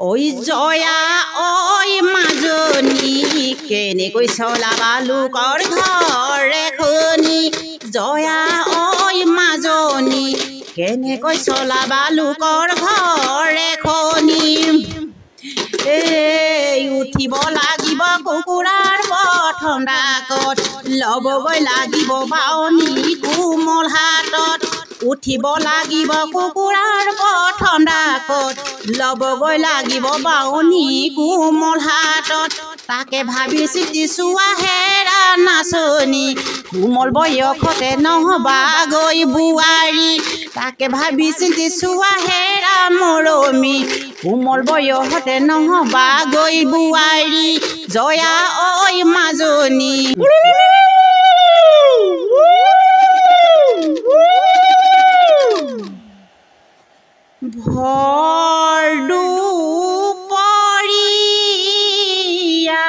ঐ জয়া ঐ মাজনী কেনেকৈ চলাবা লোকৰ ঘৰ এখনি জয়া ঐ মাজনী কেনেকৈ চলাবা লোকৰ ঘৰ এখনি উঠিব লাগিব কুকুৰাৰ প্ৰথম ডাকত ল'বগৈ লাগিব বাৱনী কোমল হাতত উঠিব লাগিব কুকুৰাৰ প্ৰথম ডাকত ল'বগৈ লাগিব বাৱনী কোমল হাতত তাকে ভাবি চিতি চোৱা হেৰা নাচনী কোমল বয়সতে নহবাগৈ বোৱাৰী তাকে ভাবি চিতি চোৱা হেৰা মৰমী কোমল বয়সতে নহবাগৈ বোৱাৰী জয়া ঐ মাজনী ভৰ দুপৰীয়া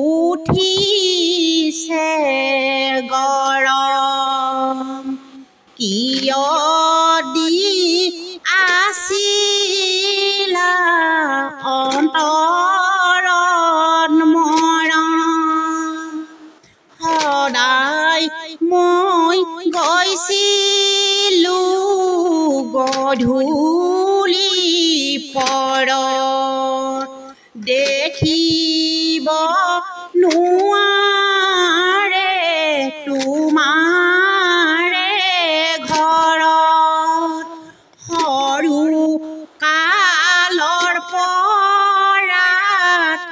উঠিছে গৰম কিয় দি আছিলা অন্তৰত মৰম সদায় মই গৈছিলোঁ গধূলি পৰত দেখিব নোৱাৰে তোমাৰে ঘৰত সৰু কালৰ পৰা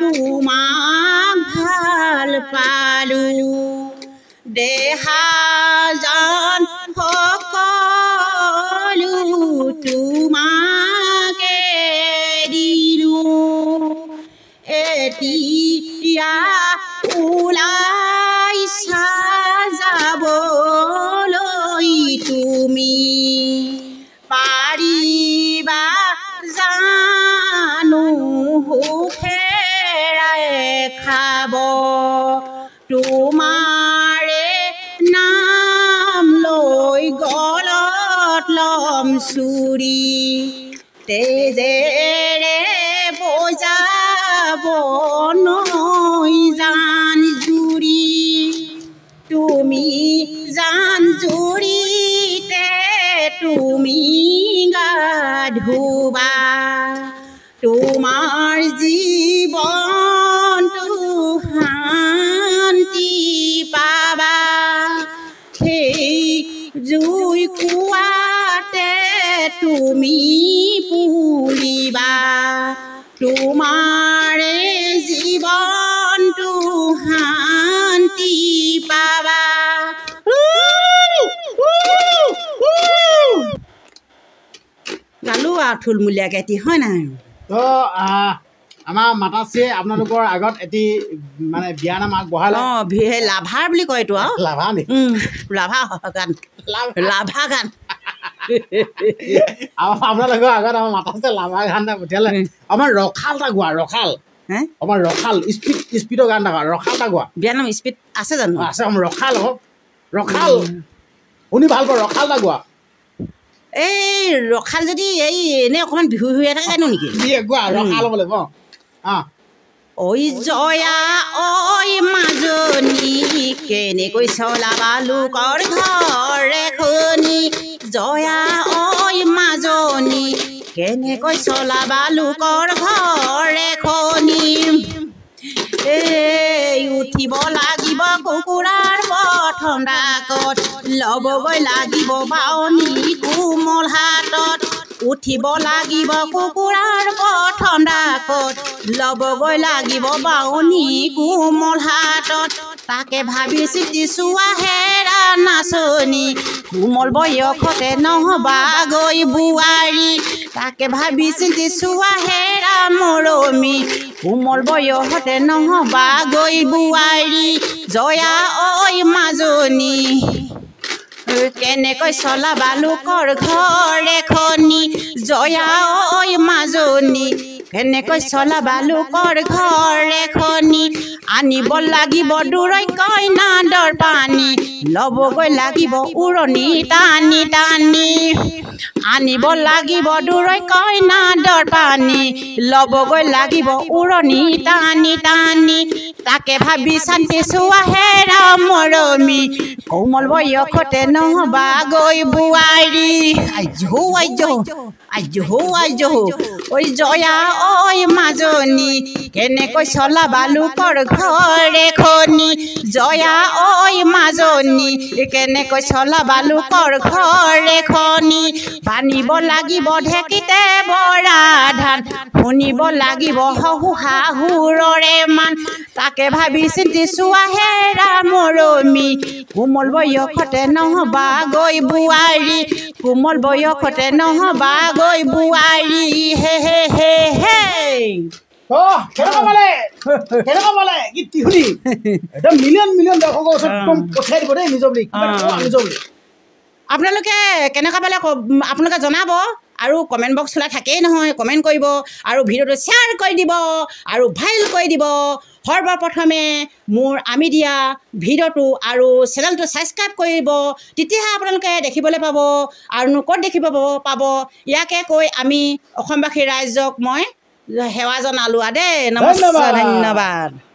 তোমাক ভাল পালোঁ দেহা জান সকলো তোমাকে দিলোঁ এতিয়া ওলাইছা যাবলৈ তুমি পাৰিবা জানো সুখেৰে খাব তোমাৰে নাম লৈ গলত লম চুৰি তেজেৰে বজাব নৈ জান জুৰি তুমি জান জুৰিতে তুমি গা ধুবা তোমাৰ জীৱনটো শান্তি পাবা সেই জুই কুৱাতে তুমি পুৰিবা তোমাৰে জীৱনটো শান্তি পাবা গালো আৰু থুলমূলীয়াকৈ এটি হয় নাই তো আমাৰ মাতাশ্ৰীয়ে আপোনালোকৰ আগত এটি মানে বিয়া নাম আগবঢ়ালে লাভাৰ বুলি কয় এইটো আৰু লাভা নেকি লাভা গান লাভা গান আপোনালোকৰ আগত আমাৰ মাতাশ্ৰীয়ে লাভা গান এটা পঠিয়ালে আমাৰ ৰখাল এটা গোৱা ৰখাল আমাৰ ৰখাল স্পীডৰ গান এটা গোৱা ৰখাল এটা গোৱা বিয়া নাম স্পীড আছে জানো আছে আমাৰ ৰখাল হওক ৰখাল শুনি ভাল পাওঁ ৰখাল এটা গোৱা এই ৰখাল যদি এই এনেই অকণমান বিহু হৈ থাকে জানো নেকি গোৱা ৰখাল হ'ব লাগিব ঐ জয়া ঐ মাজনী কেনেকৈ চলাবা লোকৰ ঘৰ এখনি জয়া ঐ মাজনী কেনেকৈ চলাবা লোকৰ ঘৰ এখনি উঠিব লাগিব কুকুৰাৰ প্ৰথম ডাকত ল'বগৈ লাগিব বাৱনী কোমল হাতত উঠিব লাগিব কুকুৰাৰ প্ৰথম ডাকত ল'বগৈ লাগিব বাৱনী কোমল হাতত তাকে ভাবি চিতি চোৱা হেৰা নাচনী কোমল বয়সতে নহবাগৈ বোৱাৰী তাকে ভাবি চিতি চোৱা হেৰা মৰমী কোমল বয়সতে নহবাগৈ বোৱাৰী জয়া ঐ মাজনী কেনেকৈ চলাবা লোকৰ ঘৰ এখনি জয়া ঐ মাজনী কেনেকৈ চলাবা লোকৰ ঘৰ এখনি আনিব লাগিব দূৰৈ কইনা দৰ পানী ল'বগৈ লাগিব উৰণি টানি টানি আনিব লাগিব দূৰৈ কইনা দৰ পানী ল'বগৈ লাগিব উৰণি টানি টানি তাকে ভাবি শান্তি চোৱা হেৰা মৰমী কোমল বয়সতে নহবা গৈ বোৱাৰী আইজো আইজো আইজো আইজো ঐ জয়া ঐ মাজনী কেনেকৈ চলাবা লোকৰ ঘৰ এখনি জয়া ঐ মাজনী কেনেকৈ চলাবা লোকৰ ঘৰ এখনি বানিব লাগিব ঢেঁকীতে বৰা ধান শুনিব লাগিব শহু শাহুৰৰে মান তাকে ভাবি চিন্তি চোৱা হেৰা মৰমী কোমল বয়সতে নহবা গৈ বোৱাৰী কোমল বয়সতে নহবা গৈ বোৱাৰী হে হে হে হে আপোনালোকে কেনেকুৱা পালে আপোনালোকে জনাব আৰু কমেণ্ট বক্স খোলা থাকেই নহয় কমেণ্ট কৰিব আৰু ভিডিঅ'টো শ্বেয়াৰ কৰি দিব আৰু ভাইৰেল কৰি দিব সৰ্বপ্ৰথমে মোৰ আমি দিয়া ভিডিঅ'টো আৰু চেনেলটো ছাবস্ক্ৰাইব কৰিব তেতিয়াহে আপোনালোকে দেখিবলৈ পাব আৰুনো ক'ত দেখিব পাব ইয়াকে কৈ আমি অসমবাসী ৰাইজক মই সেৱা জনালোঁ দেই নমস্কাৰ ধন্যবাদ